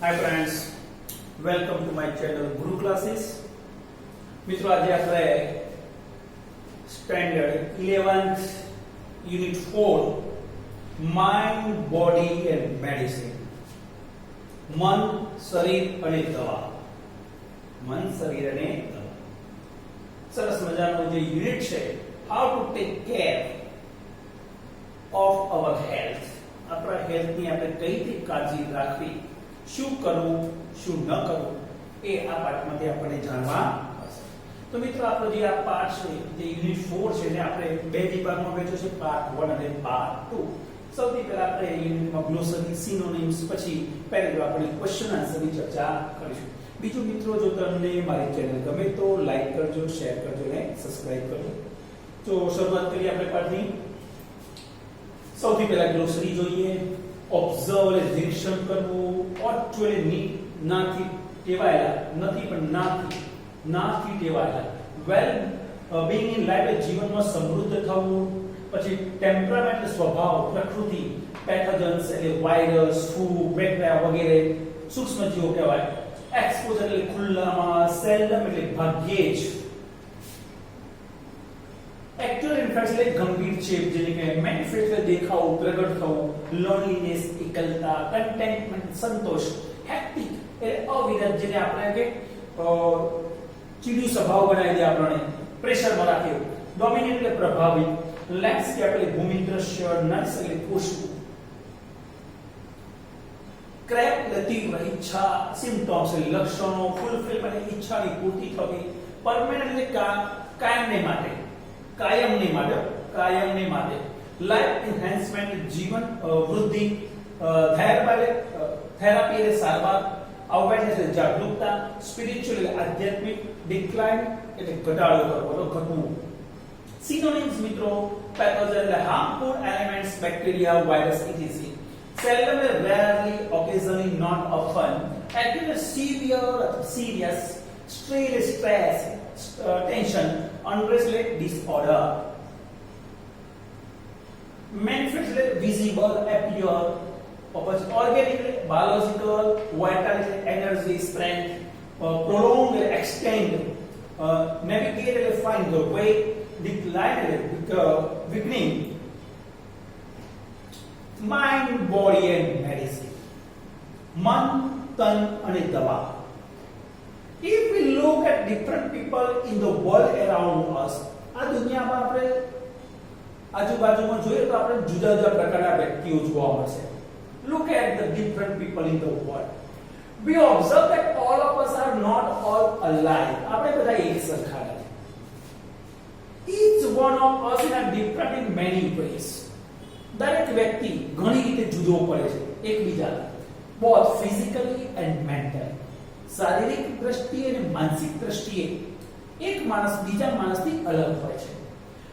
Hi friends, welcome to my channel Guru Classes. મિત્રો આજે આપણે standard 11th unit 4 mind body and medicine મન શરીર અને દવા મન શરીર અને દવા સરસ મજાનો જે યુનિટ છે how to take care of our health આપણા હેલ્થની આપણે કઈ રીતે કાળજી રાખવી શું કરવું શું ન કરવું એ આ પાઠમાંથી આપણે જાણવા મળશે. તો મિત્રો આપણો જે આ પાઠ છે જે યુનિટ 4 છે એને આપણે બે વિભાગમાં વહેંચ્યો છે, પાર્ટ 1 અને પાર્ટ 2. સૌથી પહેલા આપણે યુનિટમાં ગ્લોસરી, સિનોનિમ્સ, પછી પેરેગ્રાફ અને ક્વેશ્ચન આન્સરની ચર્ચા કરીશું. બીજું મિત્રો, જો તમને મારી ચેનલ ગમે તો લાઈક કરજો, શેર કરજો અને સબસ્ક્રાઇબ કરજો. તો શરૂઆત કરીએ આપણે પાઠની. સૌથી પહેલા ગ્લોસરી જોઈએ. ઓબ્ઝર્વ એટલે નિરીક્ષણ કરવું, ઓટ ટુ એટલે નાથી ટેવાયેલા, નથી પણ નાથી ટેવાયેલા, વેલ બીંગ ઇન લાઈફ એટલે જીવનમાં સમૃદ્ધ થવું. પછી ટેમ્પરામેન્ટ એટલે સ્વભાવ, પ્રકૃતિ, પેથોજન્સ એટલે વાયરસ, ફૂગ, બેક્ટેરિયા વગેરે સૂક્ષ્મજીવો કહેવાય. એક્સપોઝર એટલે ખુલ્લામાં, સેલ્ડમ એટલે ભાગ્યે જ. એક્ચ્યુઅલ ઇન્ફેક્ટ એટલે ગંભીર ચેપ, જેને કે મેનિફેસ્ટ એટલે દેખાવું, પ્રગટ થવું. લોનલીનેસ એકલતા, કન્ટેન્ટમેન્ટ સંતોષ. હેક્ટિક એટલે અવિરત, જેને આપણે કે ચીડિયું સ્વભાવ બનાવી દે, આપણને પ્રેશરમાં રાખે. ડોમિનેન્ટ એટલે પ્રભાવિત. લેન્ડસ્કેપ એટલે ભૂમિ દ્રશ્ય. નર્સ એટલે પોષવું. ક્રેપ એટલે તીવ્ર ઈચ્છા. સિમ્પટમ્સ એટલે લક્ષણો. ફૂલફિલ એટલે ઈચ્છાની પૂર્તિ થવી. પરમેનન્ટ એટલે કાયમની માટે. લાઈફ એન્હાન્સમેન્ટ જીવન વૃદ્ધિ. થેરાપી એટલે સારવાર. અવેરનેસ એટલે જાગૃતતા. સ્પિરિચ્યુઅલ એટલે આધ્યાત્મિક. ડિક્લાઇન એટલે ઘટાડો કરવો, ઘટવું. સિનોનિમ્સ મિત્રો, પેથોજન એટલે harmful elements, bacteria, virus, etc. સેલ્ડમ એટલે rarely, occasionally, not often. acute એટલે serious. strain એટલે stress, tension. unrest એટલે disorder. manifest એટલે visible, appear. organic એટલે biological. vital એટલે energy, strength. prolong એટલે extend. navigate એટલે find the way. decline એટલે weakening. mind, body and medicine. મન, તન અને દવા. If we look at different people in the world around us, આ દુનિયામાં આપણે આજુબાજુમાં જોઈએ તો આપણે જુદા જુદા પ્રકારના વ્યક્તિઓ જોવા મળશે. Look at the different people in the world. We observe that all of us are not all alike. આપણે બધા એક સરખા નથી. Each one of us is different in many ways. દરેક વ્યક્તિ ઘણી રીતે જુદો પડે છે એકબીજાથી, both physically and mentally. શારીરિક દ્રષ્ટિએ અને માનસિક દ્રષ્ટિએ એક માણસ બીજા માણસથી અલગ હોય છે.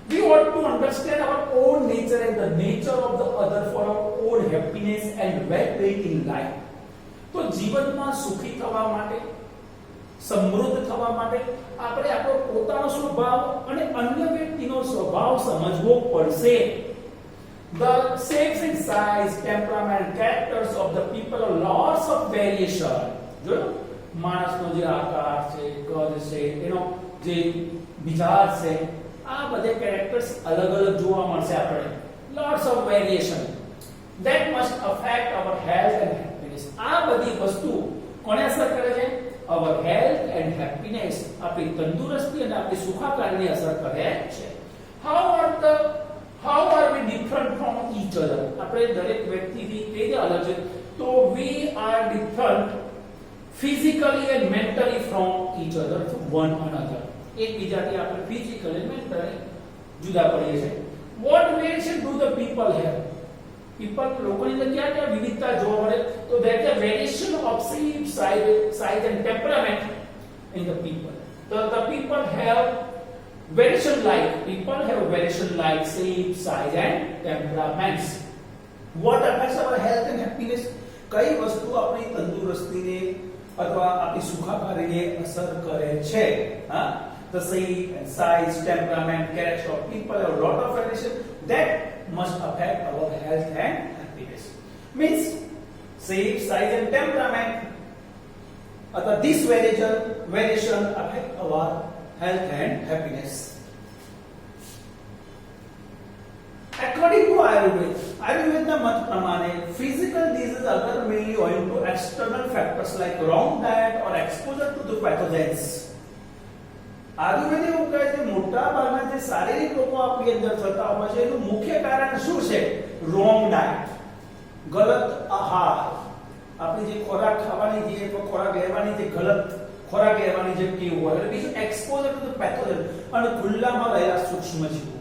We ought to understand our own nature and the nature of the other for our own happiness and well-being in life. તો જીવનમાં સુખી થવા માટે, સમૃદ્ધ થવા માટે આપણે આપણો પોતાનો સ્વભાવ અને અન્ય વ્યક્તિનો સ્વભાવ સમજવો પડશે. The shapes and size, temperament, characters of the people are lots of variation. જોયું? માણસનો જે આકાર છે, કદ છે, એનો જે વિચાર છે, આ બધે કેરેક્ટર્સ અલગ અલગ જોવા મળશે આપણે. Lots of variation that must affect our health and happiness. આ બધી વસ્તુ કોને અસર કરે છે? Our health and happiness. આપણી તંદુરસ્તી અને આપણી સુખાકારીને અસર કરે છે. How are we different from each other? આપણે દરેક વ્યક્તિથી કઈ રીતે અલગ છે? તો we are different physically and mentally from each other, to one another. એકબીજાથી આપણે physically and mentally જુદા પડીએ છીએ. What variation do the people have? લોકોની અંદર ક્યાં ક્યાં વિવિધતા જોવા મળે? તો there is a variation of shape, size and temperament in the people. The people have variation like shape, size and temperaments. What affects our health and happiness? કઈ વસ્તુ આપણી તંદુરસ્તીને અથવા આપણી સુખાકારીને અસર કરે છે? The shape and size, temperament, character of people have a lot of variation that must affect our health and happiness. Means shape, size and temperament અથવા this variation affect our health and happiness. According to Ayurvedના મત પ્રમાણે physical diseases occur mainly owing to external factors like wrong diet or exposure to the pathogens. Ayurveda એવું કહે છે મોટા ભાગના જે શારીરિક રોગો આપણી અંદર થતા હોય છે એનું મુખ્ય કારણ શું છે? રોંગ ડાયટ, ગલત આહાર, આપણી જે ખોરાક ખાવાની જે ખોરાક લેવાની જે ગલત ખોરાક લેવાની જે ટેવ હોય, એટલે બીજું એક્સપોઝર ટુ ધ પેથોજન અને ખુલ્લામાં રહેલા સૂક્ષ્મજીવો.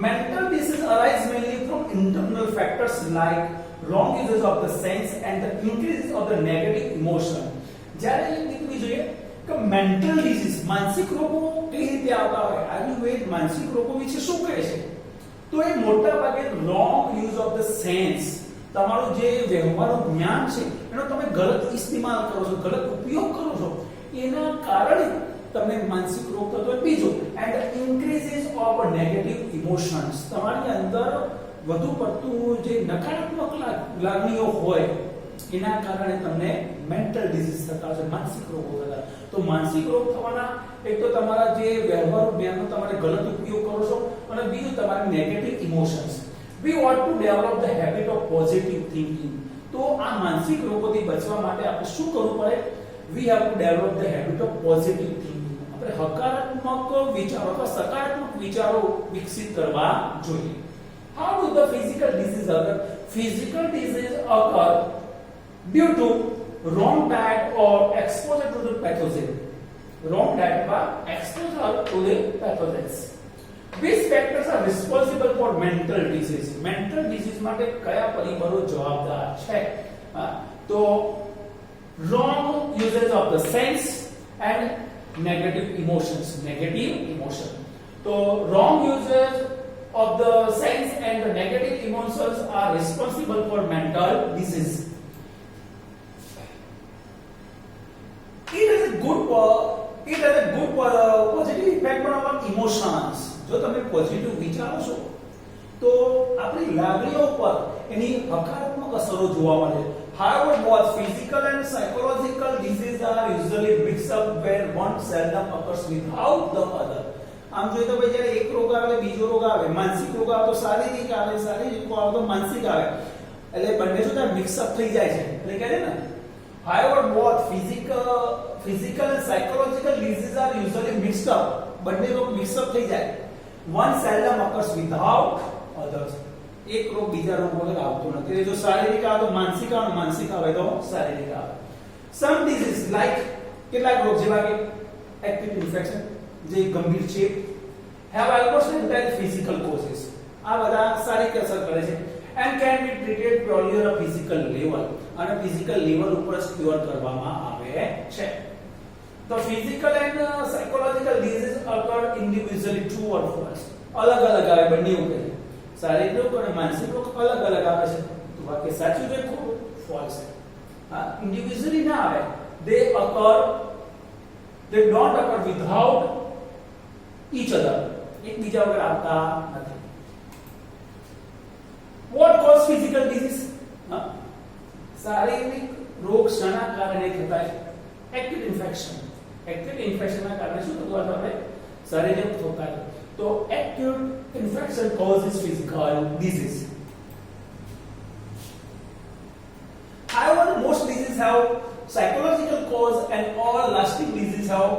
Mental disease arise mainly from internal factors like wrong usage of the sense and the increase of the negative emotion. જ્યારે એ નીકળી જોઈએ કે મેન્ટલ ડિઝીઝ માનસિક રોગો કઈ રીતે આવતા હોય, આયુર્વેદ માનસિક રોગો વિશે શું કહે છે? તો એ મોટા ભાગે wrong use of the sense, તમારું જે વ્યવહારનું જ્ઞાન છે એનો તમે ગલત ઇસ્તેમાલ કરો છો, ગલત ઉપયોગ કરો છો, એના કારણે તમને માનસિક રોગ થતો હોય. બીજું, and increases of negative emotions, તમારી અંદર વધુ પડતું જે નકારાત્મક લાગણીઓ હોય એના કારણે તમને મેન્ટલ ડિઝીઝ થતા હોય, માનસિક રોગો થતા. તો માનસિક રોગ થવાના એક તો તમારા જે વ્યવહાર જ્ઞાનનો તમારે ગલત ઉપયોગ કરો છો અને બીજું તમારી negative emotions. We want to develop the habit of positive thinking. તો આ માનસિક રોગોથી બચવા માટે આપણે શું કરવું પડે? We have to develop the habit of positive thinking. આપણે હકારાત્મક વિચારો અથવા સકારાત્મક વિચારો વિકસિત કરવા જોઈએ. How do the physical disease occur? Physical disease occur due to wrong diet or exposure to the pathogen. Wrong diet or exposure to the pathogens. Which factors are responsible for mental disease? Mental disease માટે કયા પરિબળો જવાબદાર છે? તો wrong usage of the sense and negative emotions. Negative emotion. So wrong usage of the sense and the negative emotions are responsible for mental disease. It has a good positive effect on our emotions. જો તમે positive વિચારો છો તો આપણી લાગણીઓ પર એની હકારાત્મક અસરો જોવા મળે. However, both physical and psychological diseases are usually mixed up where one seldom occurs without the other. આમ જોઈએ તો ભાઈ જ્યારે એક રોગ આવે બીજો રોગ આવે, માનસિક રોગ આવે તો શારીરિક આવે, શારીરિક આવે તો માનસિક આવે, એટલે બંને શું થાય? મિક્સ અપ થઈ જાય છે. એટલે કહે છે ને, however, both physical and psychological diseases are usually mixed up. બંને રોગ મિક્સ અપ થઈ જાય. One seldom occurs without others. એક રોગ બીજા રોગ વગર આવતો નથી. જો શારીરિક આવે તો માનસિક આવે, માનસિક આવે તો શારીરિક આવે. Some diseases like કેટલાક રોગ જેવા કે acute infection જે ગંભીર છે, have almost entirely physical causes. આ બધા શારીરિક અસર કરે છે and can be treated purely on a physical level. અને physical level ઉપર જ ક્યોર કરવામાં આવે છે. The physical and psychological diseases occur individually, true or false. अलग अलग આવે બંને ઉપર. શારીરિક રોગ અને માનસિક રોગ અલગ અલગ આવે છે. તો વાક્ય સાચું છે ખોટું? ફોલ્સ છે. હા, ઇન્ડિવિડ્યુઅલી ના આવે. They don't occur without each other. એકબીજા વગર આવતા નથી. What cause physical disease? શારીરિક રોગ શાના કારણે થતા છે? Acute infection. Acute infection ના કારણે શું થતું હોય? આપણે શારીરિક થતા છે. તો acute infection causes physical disease. However, most diseases have psychological cause and all lasting diseases have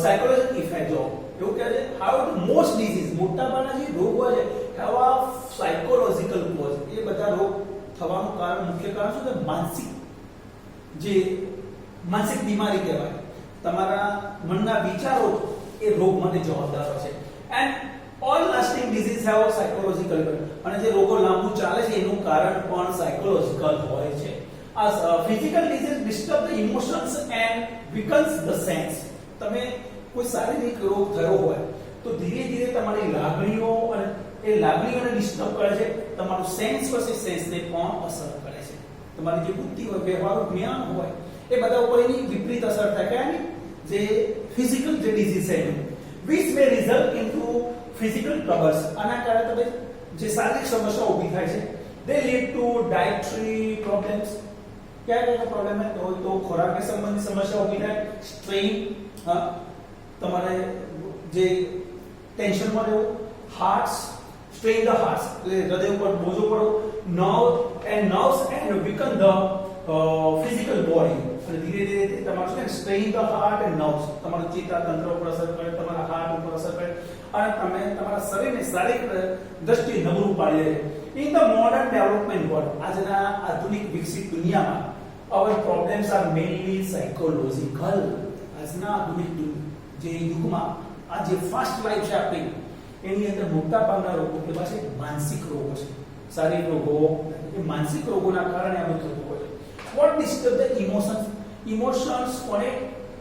psychological effect. એવું કહે છે, however, most disease મોટાભાગના જે રોગ હોય છે have a psychological cause. એ બધા રોગ થવાનું કારણ મુખ્ય કારણ શું છે? માનસિક બીમારી કહેવાય. તમારા મનના વિચારો એ રોગ માટે જવાબદાર છે. And all lasting disease have psychological અને જે રોગો લાંબુ ચાલે છે એનું કારણ પણ સાયકોલોજીકલ હોય છે. As physical disease disturb the emotions and weakens the sense. તમે કોઈ શારીરિક રોગ થયો હોય તો ધીરે ધીરે તમારી લાગણીઓ અને એ લાગણીઓને ડિસ્ટર્બ કરે છે, તમારું સેન્સ પછી સેન્સને પણ અસર કરે છે. તમારી જે બુદ્ધિ હોય, વ્યવહારનું જ્ઞાન હોય એ બધા ઉપર એની વિપરીત અસર થાય. કે જે ફિઝિકલ જે ડિઝીઝ છે which may result into physical troubles. આના કારણે તમે જે શારીરિક સમસ્યાઓ ઊભી થાય છે, they lead to dietary problems, क्या प्रॉब्लम है तो ખોરાક કે સંબંધિત સમસ્યા ઊભી થાય, સ્ટ્રેન, તમારે જે ટેન્શનમાં રહેવું, હાર્ટ્સ, સ્ટ્રેન ધ હાર્ટ્સ એટલે હૃદય ઉપર બોજો પડો, nerves and વીકન the physical body, અને ધીરે ધીરે તમારું શું strain the heart and nerves, તમારું ચેતાતંત્ર ઉપર અસર કરે, તમારા હાર્ટ ઉપર અસર કરે, અને તમે તમારા શરીરને શારીરિક દ્રષ્ટિએ નબળું પાડી દે. In the modern development world, આજના આધુનિક વિકસિત દુનિયામાં our problems are mainly psychological. આજના આધુનિક જે યુગમાં આ જે ફાસ્ટ લાઈફ છે આપણી, એની અંદર મોટા ભાગના રોગો કેવા છે? માનસિક રોગો છે. શારીરિક રોગો કે માનસિક રોગોના કારણે આ બધું થતું હોય છે. What disturb the emotions? Emotions કોને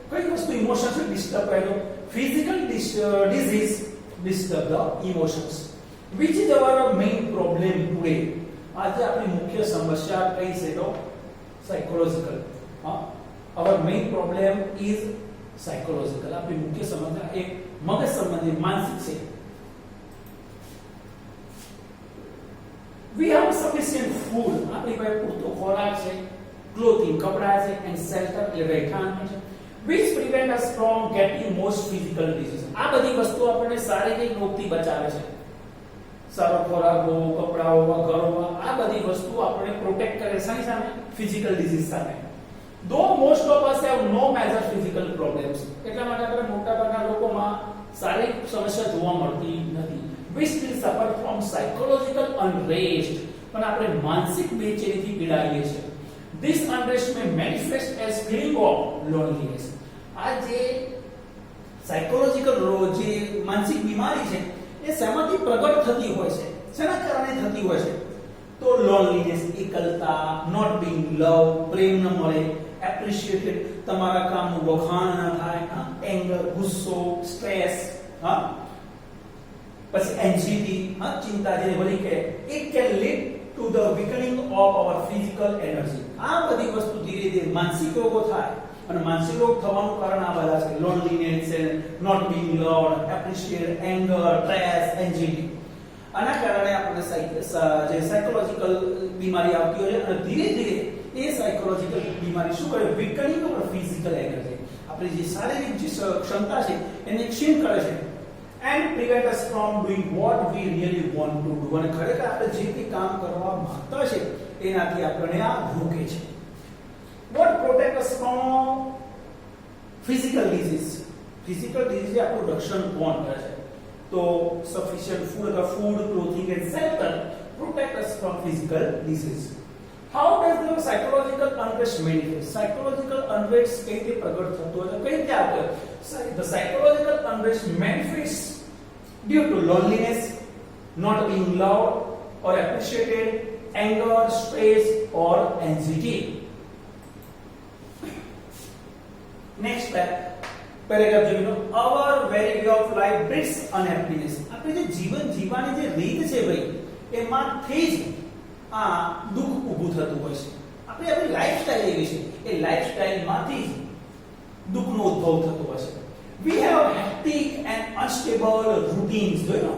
કઈ વસ્તુ ઇમોશન્સ ડિસ્ટર્બ કરે? Physical disease disturb the emotions. Which is our main problem today? આજે આપણી મુખ્ય સમસ્યા કઈ છે તો psychological. our main problem is psychological. આપણી મુખ્ય સમસ્યા એક મગજ સંબંધી માનસિક છે. we have sufficient food, આપણી પાસે પૂરતો ખોરાક છે, clothing કપડા છે, and shelter એટલે રહેઠાણ છે, which prevent us from getting most physical diseases. આ બધી વસ્તુ આપણને શારીરિક રોગથી બચાવે છે. સારો ખોરાક હો, કપડા હો, ઘર હો, આ બધી વસ્તુ આપણે પ્રોટેક્ટ કરે છે સામે? ફિઝિકલ ડિઝીઝ સામે. Though most of us have no major physical problems, એટલા માટે આપણે મોટા ભાગના લોકોમાં શારીરિક સમસ્યા જોવા મળતી નથી. We still suffer from psychological unrest, પણ આપણે માનસિક બેચેનીથી પીડાઈએ છીએ. This unrest may manifest as feeling of loneliness. આ જે સાયકોલોજીકલ જે માનસિક બીમારી છે એ શેમાંથી પ્રગટ થતી હોય છે? શેના કારણે થતી હોય છે? તો લોનલીનેસ, એકલતા, નોટ બીંગ લવ, પ્રેમ ન મળે, એપ્રિશિએટેડ, તમારા કામનું વખાણ ન થાય, એંગર, ગુસ્સો, સ્ટ્રેસ, પછી એન્ઝાઇટી, ચિંતા જેને વળી કે it can lead to the weakening of our physical energy. આ બધી વસ્તુ ધીરે ધીરે માનસિક રોગો થાય, અને માનસિક રોગ થવાનું કારણ આ બધા છે: loneliness, not being loved, appreciated, anger, stress, anxiety. આના કારણે આપણને જે સાયકોલોજીકલ બીમારી આવતી હોય છે, અને ધીરે ધીરે એ સાયકોલોજીકલ બીમારી શું કરે? વીકનિંગ ઓફ ફિઝિકલ એનર્જી, આપણી જે શારીરિક જે ક્ષમતા છે એને ક્ષીણ કરે છે. And prevent us from doing what we really want to do, અને ખરેખર આપણે જે કંઈ કામ કરવા માંગતા છે એનાથી આપણને આ રોકે છે. What protect us from physical disease? Physical disease આપણું રક્ષણ કોણ કરે છે? તો sufficient food, clothing and shelter protect us from physical disease. How does the psychological unrest manifest? Psychological unrest કઈ રીતે પ્રગટ થતો હોય છે? કઈ રીતે આવે? The psychological unrest manifests due to loneliness, not being loved or appreciated, anger, stress or anxiety. Next paragraph જોઈ લો. Our very way of life breeds unhappiness. આપણે જે જીવન જીવવાની જે રીત છે ભાઈ, એમાંથી જ આ દુઃખ ઊભું થતું હોય છે. આપણી લાઈફસ્ટાઈલ એવી છે, એ લાઈફસ્ટાઈલમાંથી જ દુઃખનો ઉદ્ભવ થતો હોય છે. We have hectic and unstable routines. જોઈ લો,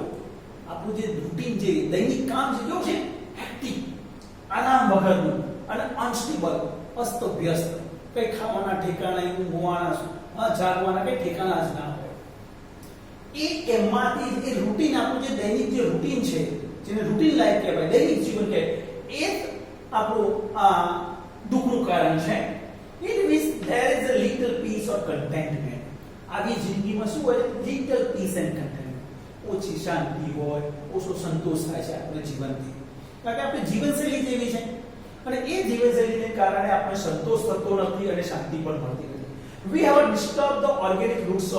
આપણું જે રૂટીન જે દૈનિક કામ છે કેવું છે? હેક્ટિક, આરામ વગરનું, અને અનસ્ટેબલ, અસ્તવ્યસ્ત, કઈ ખાવાના ઠેકાણા, ઊંઘવાના, જાગવાના કઈ ઠેકાણા જ ના હોય. એમાંથી એ રૂટીન, આપણું જે દૈનિક જે રૂટીન છે, જેને રૂટીન લાઈફ કહેવાય, દૈનિક જીવન કહેવાય, એ આપણું આ દુઃખનું કારણ છે. In which there is a little peace or contentment. આવી જિંદગીમાં શું હોય? Little peace and contentment. ઓછી શાંતિ હોય, ઓછો સંતોષ થાય છે આપણે જીવનથી, કારણ કે આપણી જીવનશૈલી જેવી છે, અને એ જીવનશૈલીને કારણે આપણે સંતોષ થતો નથી અને શાંતિ પણ મળતી નથી. We have disturbed the organic roots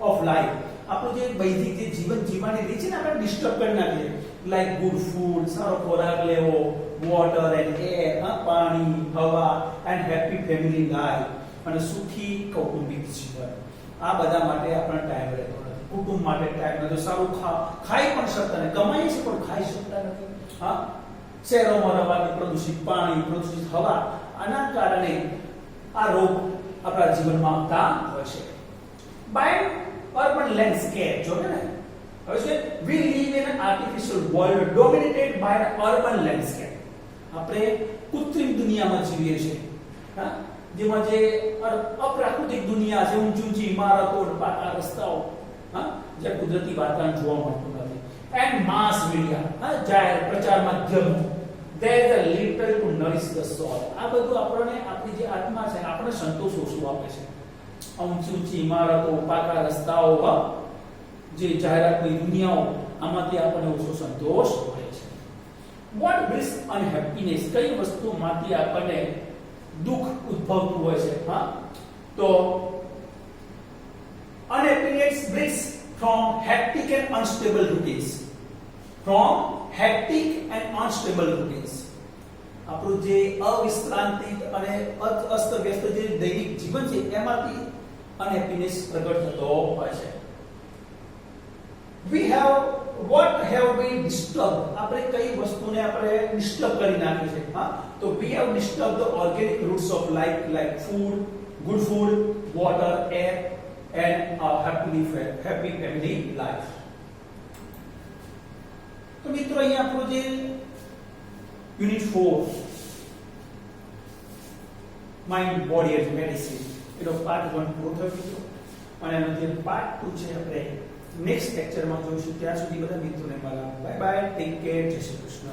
of life. આપણું જે બૌદ્ધિક જે જીવન જીવવાની રીત છે ને, આપણે ડિસ્ટર્બ કરી નાખીએ. લાઈક ગુડ ફૂડ, સારો ખોરાક લેવો, વોટર એન્ડ એર, પાણી, હવા, એન્ડ હેપી ફેમિલી લાઈફ, અને સુખી કૌટુંબિક જીવન. આ બધા માટે આપણને ટાઈમ રહેતો નથી. કુટુંબ માટે ટાઈમ નથી. સારું ખાઈ પણ શકતા નથી, કમાઈએ છીએ પણ ખાઈ શકતા નથી. શહેરોમાં રહેવાથી પ્રદૂષિત પાણી, પ્રદૂષિત હવા, આના કારણે આ રોગ આપણા જીવનમાં આવતા હોય છે. બાય urban landscape, જો ને હવે છે, we live in an artificial world dominated by an urban landscape. આપણે કૃત્રિમ દુનિયામાં જીવીએ છીએ, હા, જેમાં જે અપ્રાકૃતિક દુનિયા છે, ઊંચી ઊંચી ઇમારતો, પાકા રસ્તાઓ, હા, જે કુદરતી વાતાવરણ જોવા મળતું નથી. એન્ડ માસ મીડિયા, હા, જાહેર પ્રચાર માધ્યમો, there is a little to nourish the soul. આ બધું આપણને આપણી જે આત્મા છે આપણે સંતોષ ઓછું આપે છે. ઊંચી ઊંચી ઇમારતો, પાકા રસ્તાઓ, જે જાહેરાતની દુનિયાઓ, આમાંથી આપણને ઓછો સંતોષ મળે છે. What brings unhappiness? કઈ વસ્તુમાંથી આપણને દુઃખ ઉદ્ભવતું હોય છે, હા? તો unhappiness brings from hectic and unstable routines. From hectic and unstable routines. આપણું જે અવિશ્રાંતિક અને અસ્તવ્યસ્ત જે દૈનિક જીવન છે એમાંથી અનહેપીનેસ પ્રગટ થતો હોય છે. What have we disturbed? આપણે કઈ વસ્તુને આપણે ડિસ્ટર્બ કરી નાખી છે, હા? તો we have disturbed the organic roots of life, like food, good food, water, air, and a happy family life. તો મિત્રો અહીંયા આપણો જે unit 4 mind body and medicine એનો પાર્ટ 1 પૂરો થયો મિત્રો, અને એનો જે પાર્ટ 2 છે આપણે નેક્સ્ટ લેક્ચરમાં જોઈશું. ત્યાં સુધી બધા મિત્રોને મારા બાય બાય, ટેક કેર, જય શ્રી કૃષ્ણ.